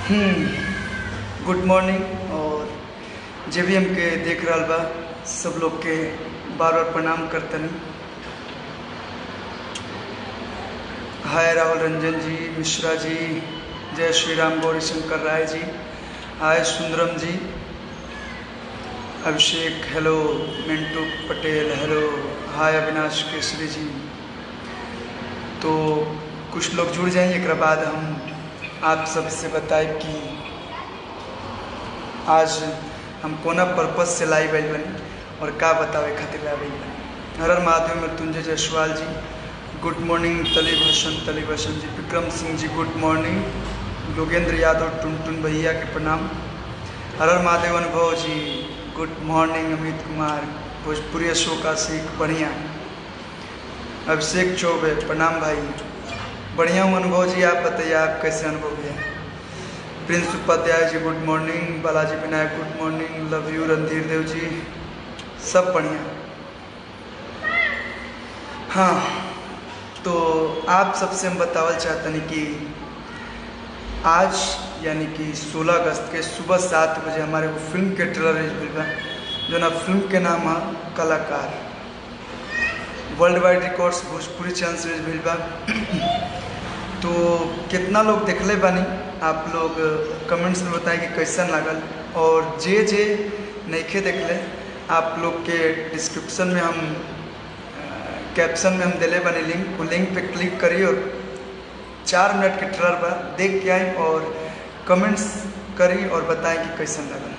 Good morning. और जे भी हमके देख रहा बा सब लोग के बार बार प्रणाम करतनी। हाय राहुल रंजन जी, मिश्रा जी, जय श्री राम, गौरी शंकर राय जी, हाय सुंदरम जी, अभिषेक हेलो, मिंटू पटेल हेलो, हाय अविनाश केसरी जी। तो कुछ लोग जुड़ जाएंगे, एक बाद हम आप सबसे बताए कि आज हम कोना पर्पज से लाइव आइल बनी और का बतावे खातिर लाइव आइल बनी। हर हर महादेव, मृत्युंजय जायसवाल जी गुड मॉर्निंग, तली भूषण जी, विक्रम सिंह जी गुड मॉर्निंग, योगेंद्र यादव, टुनटुन भैया के प्रणाम, हर हर महादेव अनुभव जी गुड मॉर्निंग, अमित कुमार, भोजपुरी अशोक आशिक बढ़िया, अभिषेक चौबे प्रणाम भाई, बढ़िया हूँ अनुभव जी, आप बताइए आप कैसे अनुभव है। Prince Upadhyay ji good morning, Balaji Vinayak good morning, love you Randhir Dev ji, सब बढ़िया। हाँ, तो आप सबसे हम बतावल चाहते कि आज यानी कि 16 अगस्त के सुबह 7 बजे हमारे वो फिल्म के ट्रेलर रिलीज हुई बा, जो ना फिल्म के नाम है कलाकार। World Wide Records Bhojpuri channel से रिलीज हुई बा। तो कितना लोग देखले बानी, आप लोग कमेंट्स में बताएं कि कैसा लागल। और जे जे नइखे देखले, आप लोग के डिस्क्रिप्शन में हम कैप्शन में हम दिले बानी लिंक, वो लिंक पे क्लिक करिए और 4 मिनट के ट्रेलर बा, देख के आए और कमेंट्स करी और बताएं कि कैसा लगल।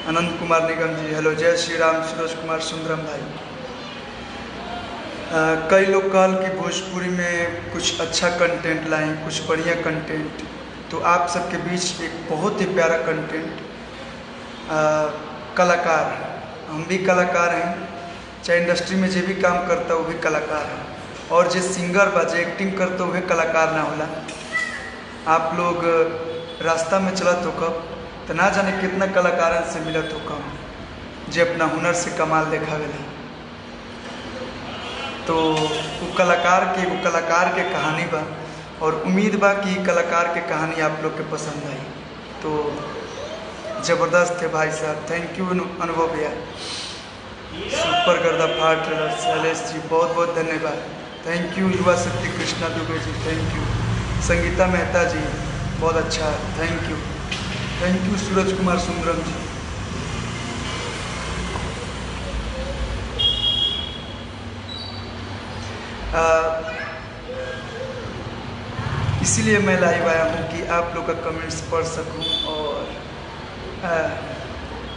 अनंत कुमार निगम जी हेलो, जय श्री राम, सूरज कुमार सुंदरम भाई। कई लोग कहल कि भोजपुरी में कुछ अच्छा कंटेंट लाएं, कुछ बढ़िया कंटेंट, तो आप सबके बीच एक बहुत ही प्यारा कंटेंट कलाकार, हम भी कलाकार हैं, चाहे इंडस्ट्री में जो भी काम करता वो भी कलाकार है, और जो सिंगर बा जो एक्टिंग करता वो भी कलाकार ना होला। आप लोग रास्ता में चलत हो कब तो ना जाने कितना कलाकारन से मिलत हो कम, जो अपना हुनर से कमाल देखावेला। तो वो कलाकार के कहानी बा, और उम्मीद बा कि कलाकार के कहानी आप लोग के पसंद आई। तो ज़बरदस्त है भाई साहब, थैंक यू अनुभव भैया, सुपर गर्दा फाड़ ट्रेलर, शैलेश जी बहुत बहुत धन्यवाद, थैंक यू। युवा शक्ति कृष्णा दुबे जी थैंक यू, संगीता मेहता जी बहुत अच्छा, thank you, thank you Suraj Kumar Sundaram जी। इसीलिए मैं लाइव आया हूँ कि आप लोग का कमेंट्स पढ़ सकूँ और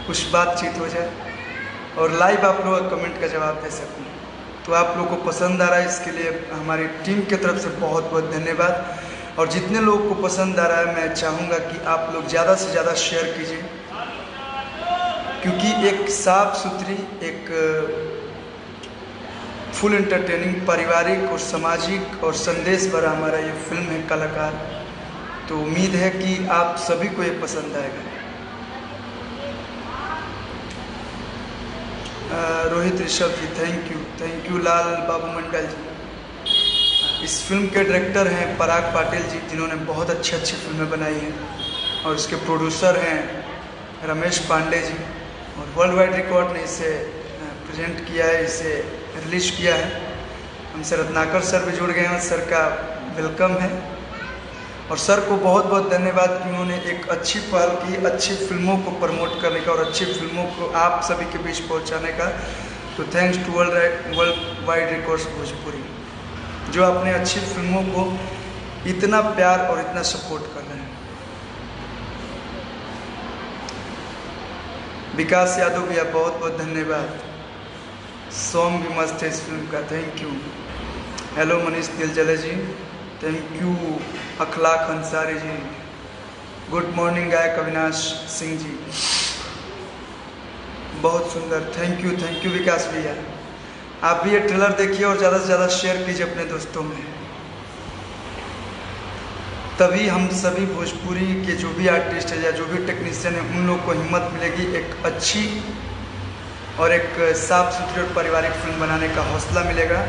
कुछ बातचीत हो जाए और लाइव आप लोग का कमेंट का जवाब दे सकूँ। तो आप लोग को पसंद आ रहा है, इसके लिए हमारी टीम की तरफ से बहुत बहुत धन्यवाद। और जितने लोगों को पसंद आ रहा है, मैं चाहूँगा कि आप लोग ज़्यादा से ज़्यादा शेयर कीजिए, क्योंकि एक साफ सुथरी, एक फुल एंटरटेनिंग, पारिवारिक और सामाजिक और संदेश भरा हमारा ये फिल्म है कलाकार। तो उम्मीद है कि आप सभी को ये पसंद आएगा। रोहित ऋषभ जी थैंक यू लाल बाबू मंडल जी। इस फिल्म के डायरेक्टर हैं पराग पाटिल जी, जिन्होंने बहुत अच्छी फिल्में बनाई हैं, और इसके प्रोड्यूसर हैं रमेश पांडे जी, और वर्ल्ड वाइड रिकॉर्ड ने इसे प्रेजेंट किया है, इसे रिलीज किया है। हमसे रत्नाकर सर भी जुड़ गए हैं, सर का वेलकम है, और सर को बहुत बहुत धन्यवाद कि उन्होंने एक अच्छी पहल की, अच्छी फिल्मों को प्रमोट करने का और अच्छी फिल्मों को आप सभी के बीच पहुंचाने का। तो thanks to World Wide Records Bhojpuri, जो अपने अच्छी फिल्मों को इतना प्यार और इतना सपोर्ट कर रहे हैं। विकास यादव भैया बहुत बहुत धन्यवाद, सॉन्ग भी मस्त है इस फिल्म का, thank you. Hello Manish Diljale ji thank you, Akhlaq Ansari ji good morning, गायक अविनाश सिंह जी बहुत सुंदर, थैंक यू विकास भैया। आप भी ये ट्रेलर देखिए और ज़्यादा से ज़्यादा शेयर कीजिए अपने दोस्तों में, तभी हम सभी भोजपुरी के जो भी आर्टिस्ट है या जो भी टेक्नीशियन है, उन लोग को हिम्मत मिलेगी, एक अच्छी और एक साफ सुथरी और पारिवारिक फिल्म बनाने का हौसला मिलेगा।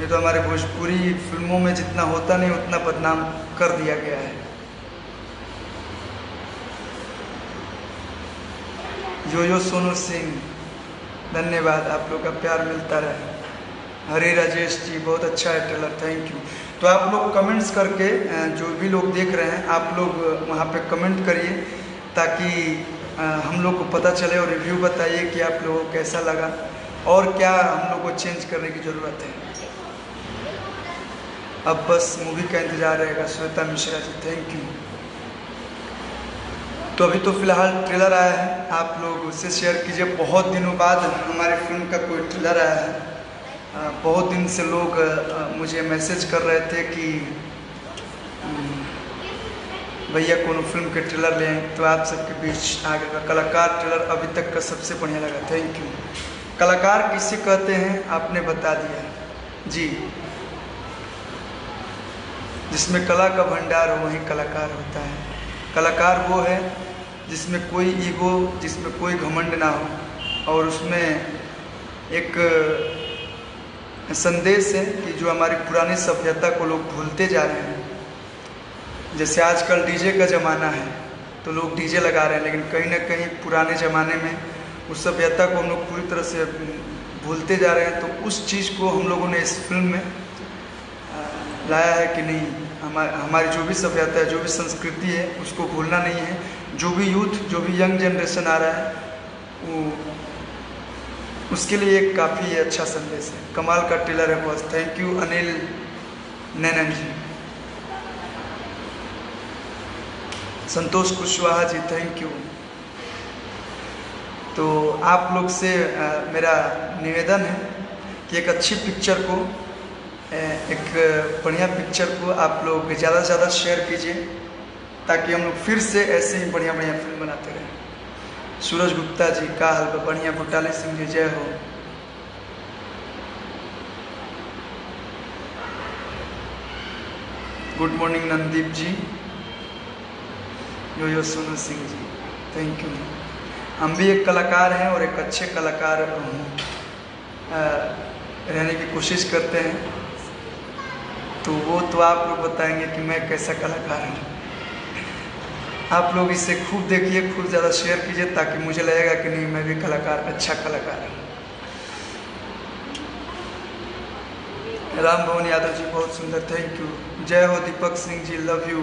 ये तो हमारे भोजपुरी फिल्मों में जितना होता नहीं उतना बदनाम कर दिया गया है। जो सोनू सिंह, धन्यवाद, आप लोग का प्यार मिलता रहे। हरे राजेश जी, बहुत अच्छा है ट्रेलर, थैंक यू। तो आप लोग कमेंट्स करके, जो भी लोग देख रहे हैं आप लोग वहाँ पे कमेंट करिए ताकि हम लोग को पता चले, और रिव्यू बताइए कि आप लोगों को कैसा लगा और क्या हम लोग को चेंज करने की ज़रूरत है। अब बस मूवी का इंतज़ार रहेगा। Shweta Mishra ji, thank you. तो अभी तो फिलहाल ट्रेलर आया है, आप लोग उससे शेयर कीजिए। बहुत दिनों बाद हमारी फिल्म का कोई ट्रेलर आया है। बहुत दिन से लोग मुझे मैसेज कर रहे थे कि भैया कौन फिल्म के ट्रेलर लें, तो आप सबके बीच आगे का कलाकार ट्रेलर अभी तक का सबसे बढ़िया लगा, थैंक यू। कलाकार किसे कहते हैं आपने बता दिया जी। जिसमें कला का भंडार हो वही कलाकार होता है। कलाकार वो है जिसमें कोई ईगो, जिसमें कोई घमंड ना हो, और उसमें एक संदेश है कि जो हमारी पुरानी सभ्यता को लोग भूलते जा रहे हैं। जैसे आजकल डीजे का ज़माना है तो लोग डीजे लगा रहे हैं, लेकिन कहीं ना कहीं पुराने ज़माने में उस सभ्यता को हम लोग पूरी तरह से भूलते जा रहे हैं। तो उस चीज़ को हम लोगों ने इस फिल्म में लाया है कि नहीं, हमारी जो भी सभ्यता है, जो भी संस्कृति है, उसको भूलना नहीं है। जो भी यूथ, जो भी यंग जनरेशन आ रहा है, वो उसके लिए एक काफ़ी अच्छा संदेश है। कमाल का ट्रेलर है बॉस, थैंक यू अनिल नैनन जी। Santosh Kushwaha ji, thank you. तो आप लोग से मेरा निवेदन है कि एक अच्छी पिक्चर को, एक बढ़िया पिक्चर को आप लोग ज़्यादा से ज़्यादा शेयर कीजिए ताकि हम लोग फिर से ऐसे ही बढ़िया बढ़िया फिल्म बनाते रहें। सूरज गुप्ता जी, का हाल बा? बढ़िया। भुटाली सिंह जी, जय हो। Good morning Nandeep ji. Yo Sonu Singh ji, thank you. हम भी एक कलाकार हैं और एक अच्छे कलाकार रहने की कोशिश करते हैं। तो वो तो आप लोग बताएंगे कि मैं कैसा कलाकार हूँ। आप लोग इसे खूब देखिए, खूब ज़्यादा शेयर कीजिए ताकि मुझे लगेगा कि नहीं, मैं भी कलाकार, अच्छा कलाकार हूँ। राम भवन यादव जी, बहुत सुंदर, थैंक यू। जय हो दीपक सिंह जी, लव यू।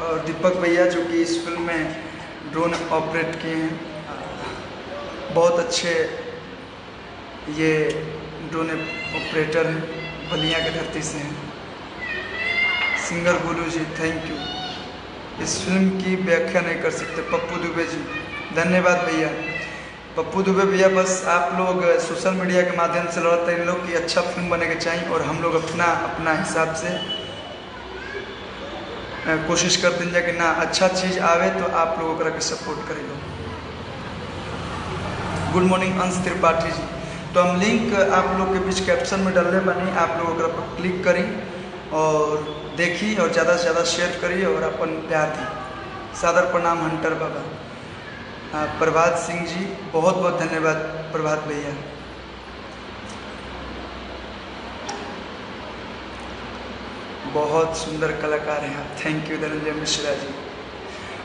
और दीपक भैया जो कि इस फिल्म में ड्रोन ऑपरेट किए हैं, बहुत अच्छे ये ड्रोन ऑपरेटर हैं, बलिया की धरती से हैं। Singer Golu ji, thank you. इस फिल्म की व्याख्या नहीं कर सकते। पप्पू दुबे जी, धन्यवाद भैया। पप्पू दुबे भैया, बस आप लोग सोशल मीडिया के माध्यम से लड़ते हैं इन लोग की अच्छा फिल्म बने के चाहिए, और हम लोग अपना हिसाब से कोशिश करते हैं कि ना अच्छा चीज़ आवे तो आप लोगों का सपोर्ट करें लोग। गुड मॉर्निंग अंश त्रिपाठी जी। तो हम लिंक आप लोग के बीच कैप्शन में डालने बनी, आप लोग पर क्लिक करी और देखी और ज़्यादा से ज़्यादा शेयर करिए और अपन प्यार दी। सादर प्रणाम हंटर बाबा। प्रभात सिंह जी, बहुत बहुत धन्यवाद प्रभात भैया। बहुत सुंदर कलाकार हैं आप, थैंक यू धनंजय मिश्रा जी।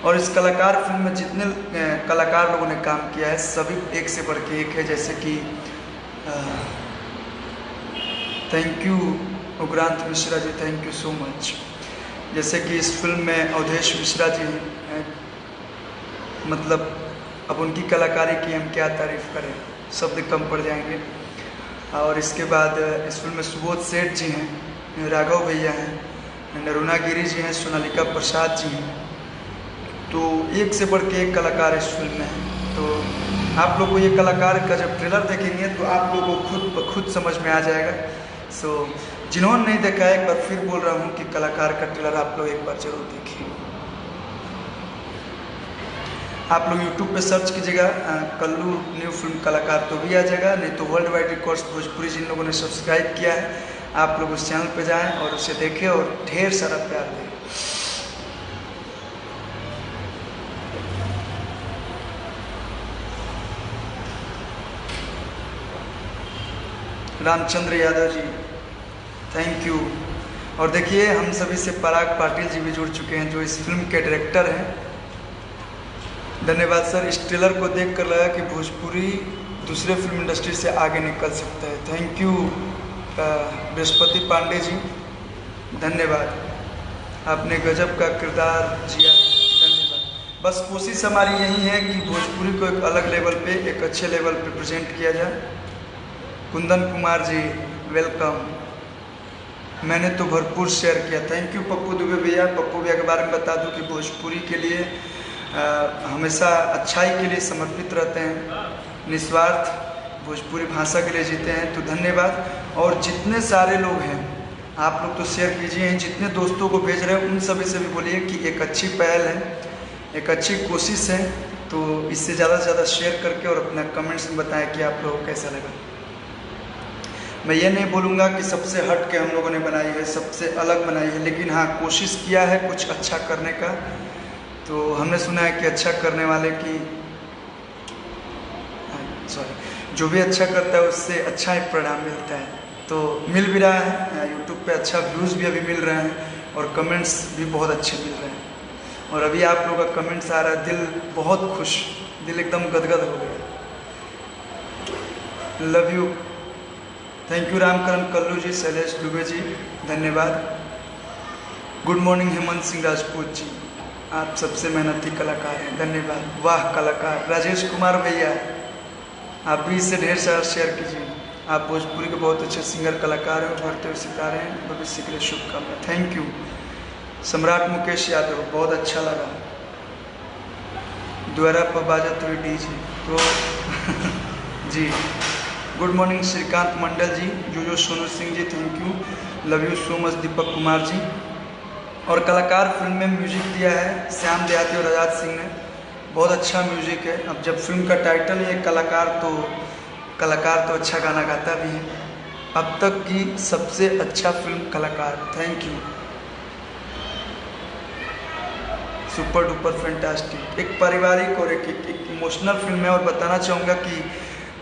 और इस कलाकार फिल्म में जितने कलाकार लोगों ने काम किया है सभी एक से बढ़ के एक है। जैसे कि thank you Ugrant Mishra ji, thank you so much. जैसे कि इस फिल्म में अवधेश मिश्रा जी हैं, मतलब अब उनकी कलाकारी की हम क्या तारीफ करें, शब्द कम पड़ जाएंगे। और इसके बाद इस फिल्म में सुबोध सेठ जी हैं, राघव भैया हैं, नरुणा गिरी जी हैं, सोनालिका प्रसाद जी हैं। तो एक से बढ़ के एक कलाकार इस फिल्म में है। तो आप लोग को ये कलाकार का जब ट्रेलर देखेंगे तो आप लोगों को खुद समझ में आ जाएगा। सो जिन्होंने नहीं देखा है, एक बार फिर बोल रहा हूँ कि कलाकार का ट्रेलर आप लोग एक बार जरूर देखिए। आप लोग यूट्यूब पे सर्च कीजिएगा कल्लू न्यू फिल्म कलाकार, तो भी आ जाएगा। नहीं तो वर्ल्ड वाइड रिकॉर्ड्स भोजपुरी जिन लोगों ने सब्सक्राइब किया है, आप लोग उस चैनल पे जाएं और उसे देखें और ढेर सारा प्यार दें। Ramchandra Yadav ji, thank you. और देखिए हम सभी से पराग पाटिल जी भी जुड़ चुके हैं, जो इस फिल्म के डायरेक्टर हैं। धन्यवाद सर। इस ट्रेलर को देख कर लगा कि भोजपुरी दूसरे फिल्म इंडस्ट्री से आगे निकल सकता है। थैंक यू बृहस्पति पांडे जी, धन्यवाद। आपने गजब का किरदार जिया, धन्यवाद। बस कोशिश हमारी यही है कि भोजपुरी को एक अलग लेवल पे, एक अच्छे लेवल पे प्रेजेंट किया जाए। कुंदन कुमार जी वेलकम। मैंने तो भरपूर शेयर किया, थैंक यू पप्पू दुबे भैया। पप्पू भैया के बारे में बता दूं कि भोजपुरी के लिए हमेशा अच्छाई के लिए समर्पित रहते हैं, निस्वार्थ भोजपुरी भाषा के लिए जीते हैं। तो धन्यवाद। और जितने सारे लोग हैं आप लोग तो शेयर कीजिए, जितने दोस्तों को भेज रहे हैं उन सभी से भी बोलिए कि एक अच्छी पहल है, एक अच्छी कोशिश है। तो इससे ज़्यादा से ज़्यादा शेयर करके और अपना कमेंट्स में बताएं कि आप लोगों को कैसा लगा। मैं ये नहीं बोलूँगा कि सबसे हट के हम लोगों ने बनाई है, सबसे अलग बनाई है, लेकिन हाँ कोशिश किया है कुछ अच्छा करने का। तो हमने सुना है कि अच्छा करने वाले की जो भी अच्छा करता है उससे अच्छा एक परिणाम मिलता है। तो मिल भी रहा है, यूट्यूब पे अच्छा व्यूज़ भी अभी मिल रहे हैं और कमेंट्स भी बहुत अच्छे मिल रहे हैं। और अभी आप लोगों का कमेंट्स आ रहा है, दिल बहुत खुश, दिल एकदम गदगद हो गया। Love you, thank you Ramkaran Kallu ji, Shailesh Dubey ji, धन्यवाद। गुड मॉर्निंग हेमंत सिंह राजपूत जी, आप सबसे मेहनती कलाकार हैं, धन्यवाद। वाह कलाकार राजेश कुमार भैया, आप भी इसे ढेर सारा शेयर कीजिए। आप भोजपुरी के बहुत अच्छे सिंगर कलाकार हैं, उभरते हुए सितारे हैं, भविष्य के लिए शुभकामनाएं। Thank you. सम्राट मुकेश यादव, बहुत अच्छा लगा। द्वारा पर बाजत हुई डीजे तो जी। गुड मॉर्निंग श्रीकांत मंडल जी, जो Sonu Singh ji, thank you, love you so much. Deepak Kumar ji. और कलाकार फिल्म में म्यूजिक दिया है श्याम देहाती और आजाद सिंह ने, बहुत अच्छा म्यूजिक है। अब जब फिल्म का टाइटल है कलाकार तो अच्छा गाना गाता भी है। अब तक की सबसे अच्छा फिल्म कलाकार, thank you, super duper fantastic. एक पारिवारिक और एक इमोशनल फिल्म है। और बताना चाहूँगा कि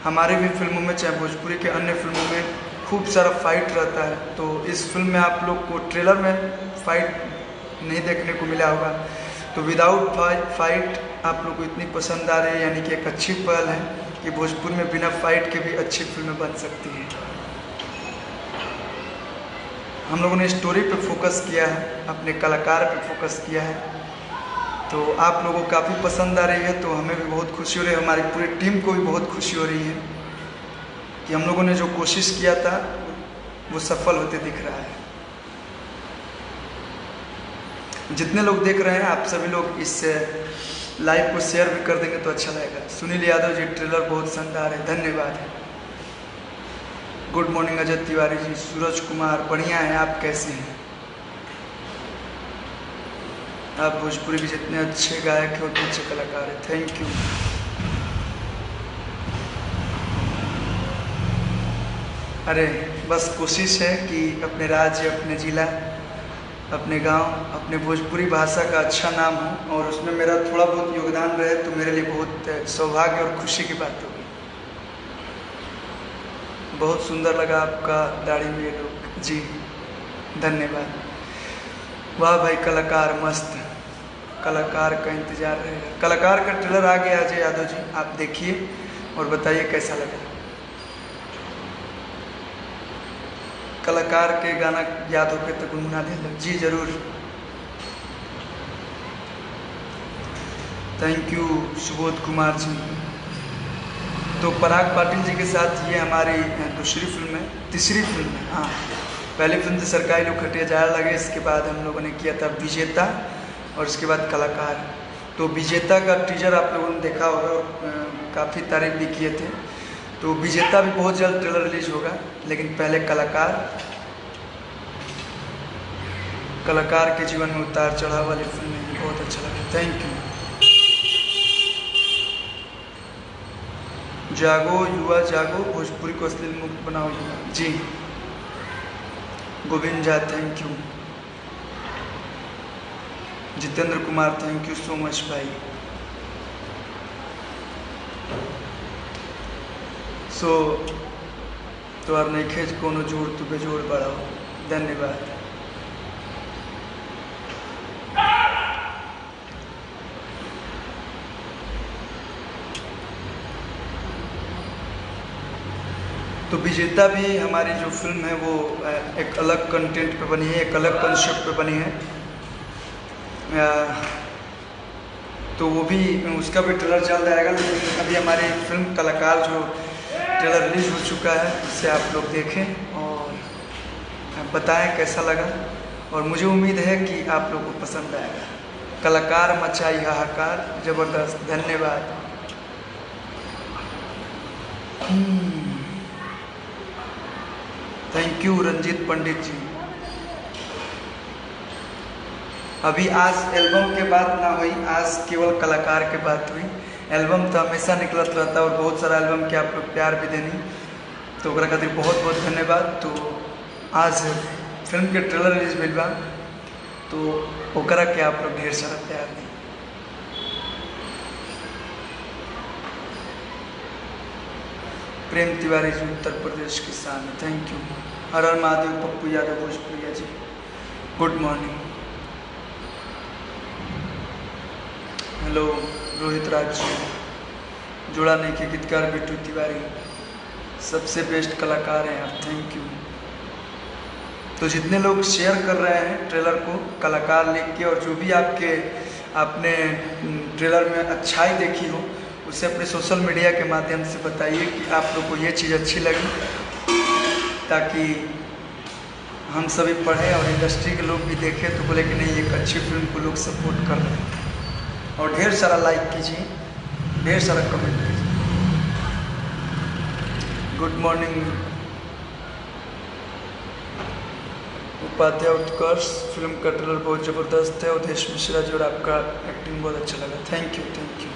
हमारे भी फिल्मों में, चाहे भोजपुरी के अन्य फिल्मों में, खूब सारा फाइट रहता है। तो इस फिल्म में आप लोग को ट्रेलर में फाइट नहीं देखने को मिला होगा, तो विदाउट फाइट आप लोग को इतनी पसंद आ रही है, यानी कि एक अच्छी पहल है कि भोजपुर में बिना फाइट के भी अच्छी फिल्में बन सकती हैं। हम लोगों ने स्टोरी पे फोकस किया है, अपने कलाकार पे फोकस किया है, तो आप लोगों को काफ़ी पसंद आ रही है। तो हमें भी बहुत खुशी हो रही है, हमारी पूरी टीम को भी बहुत खुशी हो रही है कि हम लोगों ने जो कोशिश किया था वो सफल होते दिख रहा है। जितने लोग देख रहे हैं आप सभी लोग इस लाइव को शेयर भी कर देंगे तो अच्छा लगेगा। सुनील यादव जी, ट्रेलर बहुत शानदार है, धन्यवाद। Good morning Ajay Tiwari ji. सूरज कुमार, बढ़िया है, आप कैसे हैं? आप भोजपुरी के जितने अच्छे गायक हैं उतने अच्छे कलाकार हैं, थैंक यू। अरे बस कोशिश है कि अपने राज्य, अपने ज़िला, अपने गांव, अपने भोजपुरी भाषा का अच्छा नाम हो और उसमें मेरा थोड़ा बहुत योगदान रहे तो मेरे लिए बहुत सौभाग्य और खुशी की बात होगी। बहुत सुंदर लगा आपका दाढ़ी में ये लोग जी, धन्यवाद। वाह भाई कलाकार मस्त, कलाकार का इंतजार रहेगा। कलाकार का ट्रेलर आ गया अजय यादव जी, आप देखिए और बताइए कैसा लगा। कलाकार के गाना याद होके तो गुनगुना दे जी, जरूर, थैंक यू सुबोध कुमार जी। तो पराग पाटिल जी के साथ ये हमारी दूसरी फिल्म है, तीसरी फिल्म है। हाँ, पहली फिल्म थी सरकारी लोग खटिया जाया लगे, इसके बाद हम लोगों ने किया था विजेता और इसके बाद कलाकार। तो विजेता का टीजर आप लोगों ने देखा होगा और काफ़ी तारीफ भी किए थे। तो विजेता भी बहुत जल्द ट्रेलर रिलीज होगा, लेकिन पहले कलाकार के जीवन में उतार चढ़ाव वाली फिल्म है, बहुत अच्छा लगा, थैंक यू। जागो युवा जागो, भोजपुरी को अश्लील मुक्त बनाओ युवा जी, Govind Jha, thank you. Jitendra Kumar, thank you so much भाई। तो आप नहीं खेज कोनो जोड़ तू बेजोड़ बढ़ाओ, धन्यवाद। तो विजेता भी हमारी जो फिल्म है वो एक अलग कंटेंट पे बनी है, एक अलग कंसेप्ट पे बनी है। तो वो भी, उसका भी ट्रेलर जल्द आएगा। लेकिन अभी हमारी फिल्म कलाकार जो ट्रेलर रिलीज हो चुका है, उससे आप लोग देखें और बताएं कैसा लगा। और मुझे उम्मीद है कि आप लोगों को पसंद आएगा। कलाकार मचाई हाहाकार, ज़बरदस्त, धन्यवाद। थैंक यू रंजीत पंडित जी। अभी आज एल्बम के बात ना हुई, आज केवल कलाकार के बात हुई। एल्बम तो हमेशा निकलत रहता है और बहुत सारा एल्बम के आप लोग प्यार भी देनी, तो ओकरा खातिर बहुत बहुत धन्यवाद। तो आज फिल्म के ट्रेलर रिलीज भेल बा, तो ओकरा के आप लोग ढेर सारा प्यार दी। प्रेम तिवारी जी उत्तर प्रदेश किसान, थैंक यू। हर हर Mahadev Pappu Yadav Bhojpuriya ji, good morning. Hello Rohit Raj ji, जुड़ा नहीं के गीतकार बिट्टू तिवारी, सबसे बेस्ट कलाकार हैं आप, थैंक यू। तो जितने लोग शेयर कर रहे हैं ट्रेलर को कलाकार लिख के, और जो भी आपने ट्रेलर में अच्छाई देखी हो, उसे अपने सोशल मीडिया के माध्यम से बताइए कि आप लोग को ये चीज़ अच्छी लगी, ताकि हम सभी पढ़ें और इंडस्ट्री के लोग भी देखें तो बोले कि नहीं, एक अच्छी फिल्म को लोग सपोर्ट कर रहे हैं। और ढेर सारा लाइक कीजिए, ढेर सारा कमेंट कीजिए। गुड मॉर्निंग उपाध्याय उत्कर्ष, फिल्म का ट्रेलर बहुत ज़बरदस्त है। उदेश मिश्रा जी, और आपका एक्टिंग बहुत अच्छा लगा, थैंक यू थैंक यू।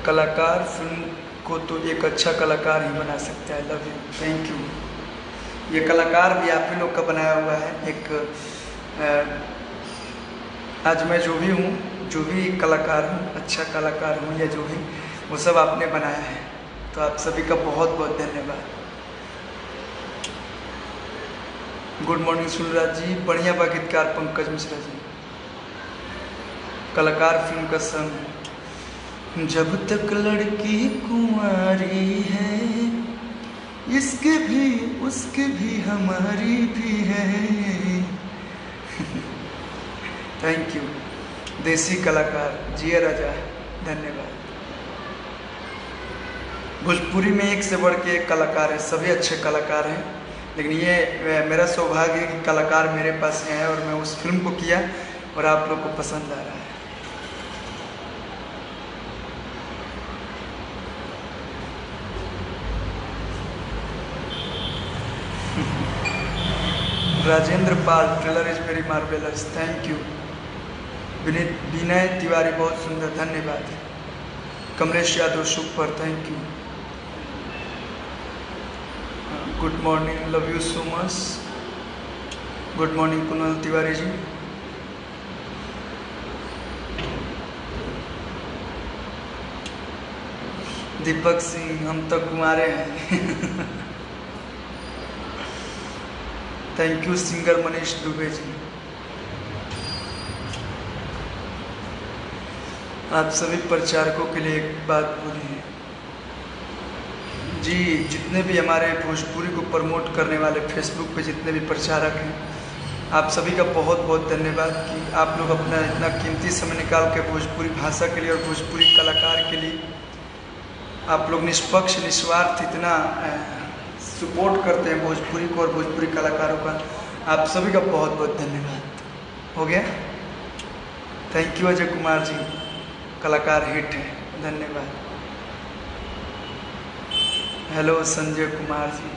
कलाकार फिल्म को तो एक अच्छा कलाकार ही बना सकता है, लव यू, थैंक यू। ये कलाकार भी आप ही लोग का बनाया हुआ है। एक आज मैं जो भी हूँ, जो भी कलाकार हूँ, अच्छा कलाकार हूँ या जो भी, वो सब आपने बनाया है, तो आप सभी का बहुत बहुत धन्यवाद। गुड मॉर्निंग सुनराज जी, बढ़िया बा गीतकार पंकज मिश्रा जी। कलाकार फिल्म का संग, जब तक लड़की कुंवारी है, इसके भी उसके भी हमारी भी है। Thank you. देसी कलाकार जिया राजा, धन्यवाद। भोजपुरी में एक से बढ़ के एक कलाकार है, सभी अच्छे कलाकार हैं, लेकिन ये मेरा सौभाग्य है कि कलाकार मेरे पास हैं और मैं उस फिल्म को किया और आप लोग को पसंद आ रहा है। Rajendra Pal, trailer is very marvellous, thank you. Vinay Tiwari, बहुत सुंदर, धन्यवाद। Kamlesh Yadav super, thank you. Good morning, love you so much. Good morning Kunal Tiwari ji. Deepak Singh, हम तो कुंवारे हैं। Thank you singer Manish Dubey ji. आप सभी प्रचारकों के लिए एक बात बोली है जी, जितने भी हमारे भोजपुरी को प्रमोट करने वाले फेसबुक पे जितने भी प्रचारक हैं, आप सभी का बहुत बहुत धन्यवाद कि आप लोग अपना इतना कीमती समय निकाल के भोजपुरी भाषा के लिए और भोजपुरी कलाकार के लिए आप लोग निष्पक्ष निस्वार्थ इतना सपोर्ट करते हैं भोजपुरी को और भोजपुरी कलाकारों का। आप सभी का बहुत बहुत धन्यवाद। हो गया, थैंक यू अजय कुमार जी, कलाकार हिट है, धन्यवाद। हेलो संजय कुमार जी।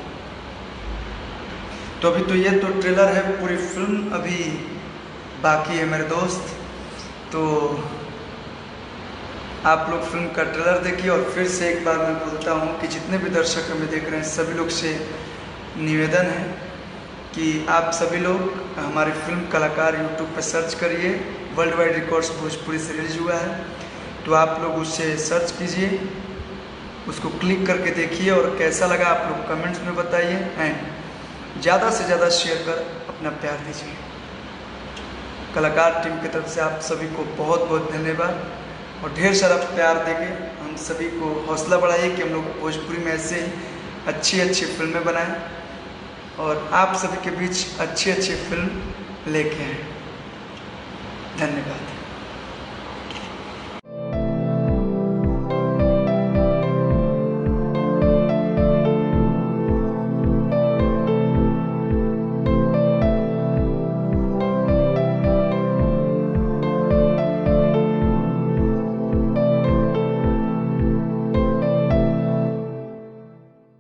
तो अभी तो ये तो ट्रेलर है, पूरी फिल्म अभी बाकी है मेरे दोस्त। तो आप लोग फिल्म का ट्रेलर देखिए, और फिर से एक बार मैं बोलता हूँ कि जितने भी दर्शक हमें देख रहे हैं सभी लोग से निवेदन है कि आप सभी लोग हमारी फिल्म कलाकार यूट्यूब पर सर्च करिए। वर्ल्ड वाइड रिकॉर्ड्स भोजपुरी से रिलीज हुआ है, तो आप लोग उससे सर्च कीजिए, उसको क्लिक करके देखिए और कैसा लगा आप लोग कमेंट्स में बताइए। एंड ज़्यादा से ज़्यादा शेयर कर अपना प्यार दीजिए। कलाकार टीम की तरफ से आप सभी को बहुत बहुत धन्यवाद। और ढेर सारा प्यार देके हम सभी को हौसला बढ़ाइए कि हम लोग भोजपुरी में ऐसे ही अच्छी अच्छी फिल्में बनाएं और आप सभी के बीच अच्छी अच्छी फिल्म लेके आएँ। धन्यवाद।